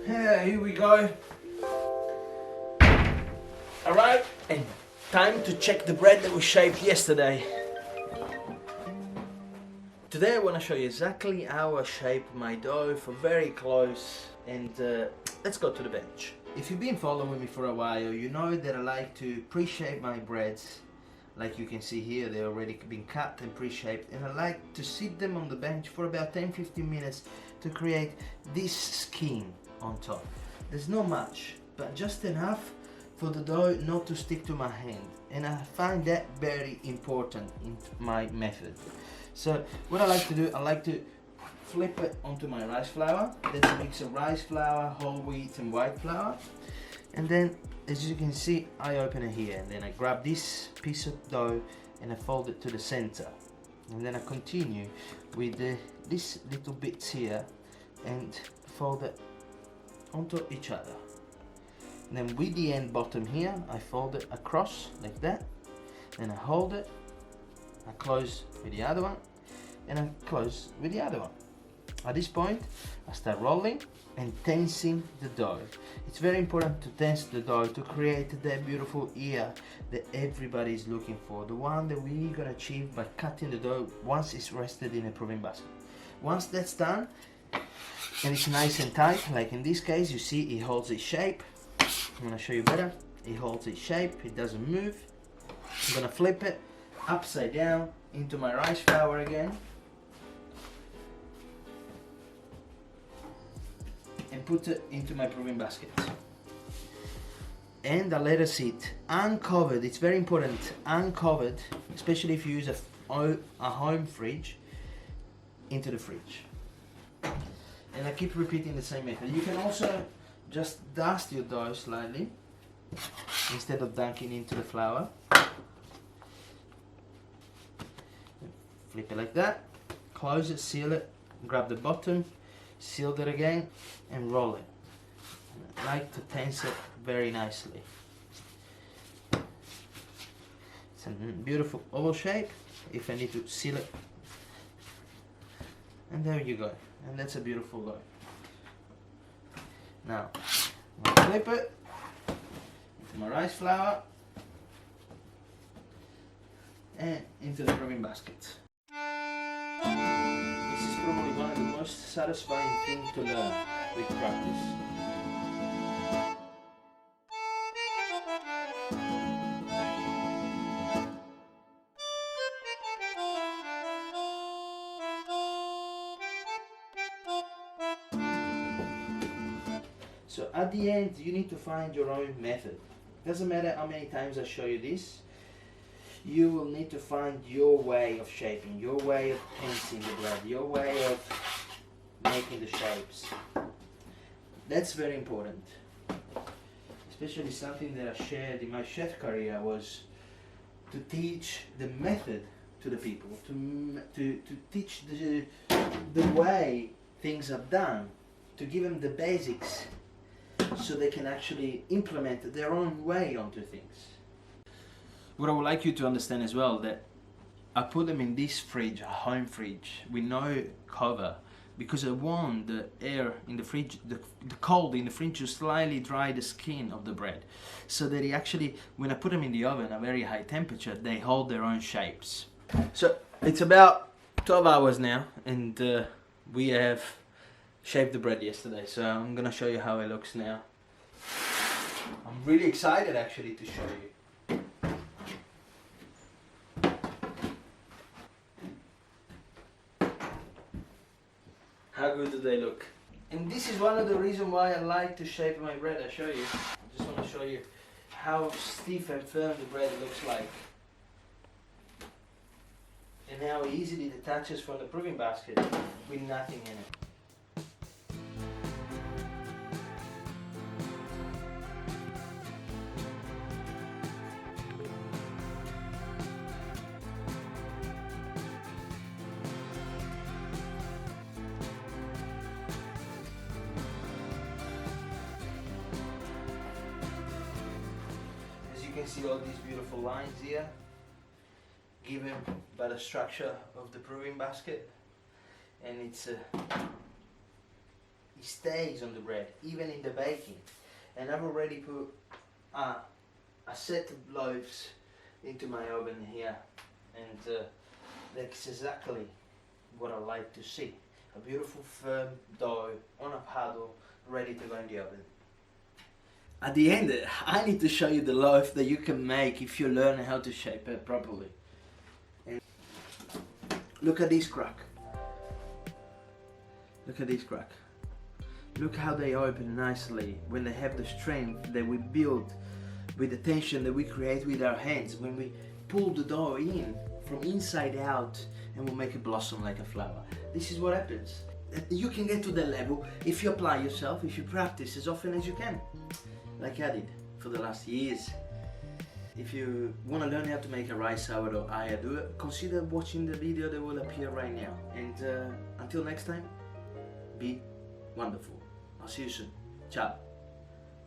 Yeah, here we go. Alright, and time to check the bread that we shaped yesterday. Today I want to show you exactly how I shaped my dough for very close, and let's go to the bench. If you've been following me for a while, you know that I like to pre-shape my breads. Like you can see here, they've already been cut and pre-shaped, and I like to sit them on the bench for about 10-15 minutes to create this skin on top. There's not much, but just enough for the dough not to stick to my hand, and I find that very important in my method. So what I like to do, I like to flip it onto my rice flour. That's a mix of rice flour, whole wheat and white flour. And then, as you can see, I open it here, and then I grab this piece of dough and I fold it to the center. And then I continue with these little bits here and fold it onto each other. And then with the end bottom here, I fold it across like that. Then I hold it, I close with the other one, and I close with the other one. At this point, I start rolling and tensing the dough. It's very important to tense the dough to create that beautiful ear that everybody is looking for. The one that we're gonna achieve by cutting the dough once it's rested in a proving basket. Once that's done, and it's nice and tight, like in this case, you see it holds its shape. I'm gonna show you better. It holds its shape, it doesn't move. I'm gonna flip it upside down into my rice flour again. And put it into my proving basket. And I let it sit uncovered. It's very important, uncovered, especially if you use a home fridge, into the fridge. And I keep repeating the same method. You can also just dust your dough slightly instead of dunking into the flour. Flip it like that, close it, seal it, grab the bottom, seal it again, and roll it. I like to tense it very nicely. It's a beautiful oval shape. If I need to seal it, and there you go. And that's a beautiful dough. Now, I'm gonna flip it into my rice flour and into the proving basket. This is probably one of the most satisfying things to learn with practice. So at the end, you need to find your own method. Doesn't matter how many times I show you this, you will need to find your way of shaping, your way of tensing the bread, your way of making the shapes. That's very important. Especially something that I shared in my chef career was to teach the method to the people, to teach the way things are done, to give them the basics so they can actually implement their own way onto things. What I would like you to understand as well, that I put them in this fridge, a home fridge, with no cover, because I want the air in the fridge, the cold in the fridge to slightly dry the skin of the bread, so that it actually, when I put them in the oven at a very high temperature, they hold their own shapes. So it's about 12 hours now, and we have shaped the bread yesterday, so I'm gonna show you how it looks now. I'm really excited actually to show you. How good do they look? And this is one of the reasons why I like to shape my bread. I show you. I just want to show you how stiff and firm the bread looks like, and how easily it detaches from the proving basket with nothing in it. You can see all these beautiful lines here given by the structure of the proving basket, and it's it stays on the bread, even in the baking. And I've already put a set of loaves into my oven here, and that's exactly what I like to see. A beautiful firm dough on a paddle, ready to go in the oven. At the end, I need to show you the loaf that you can make if you learn how to shape it properly. And look at this crack. Look at this crack. Look how they open nicely when they have the strength that we build with the tension that we create with our hands. When we pull the dough in from inside out, and we'll make it blossom like a flower. This is what happens. You can get to that level if you apply yourself, if you practice as often as you can, like I did for the last years. If you want to learn how to make a rice sourdough, consider watching the video that will appear right now. And until next time, be wonderful. I'll see you soon. Ciao.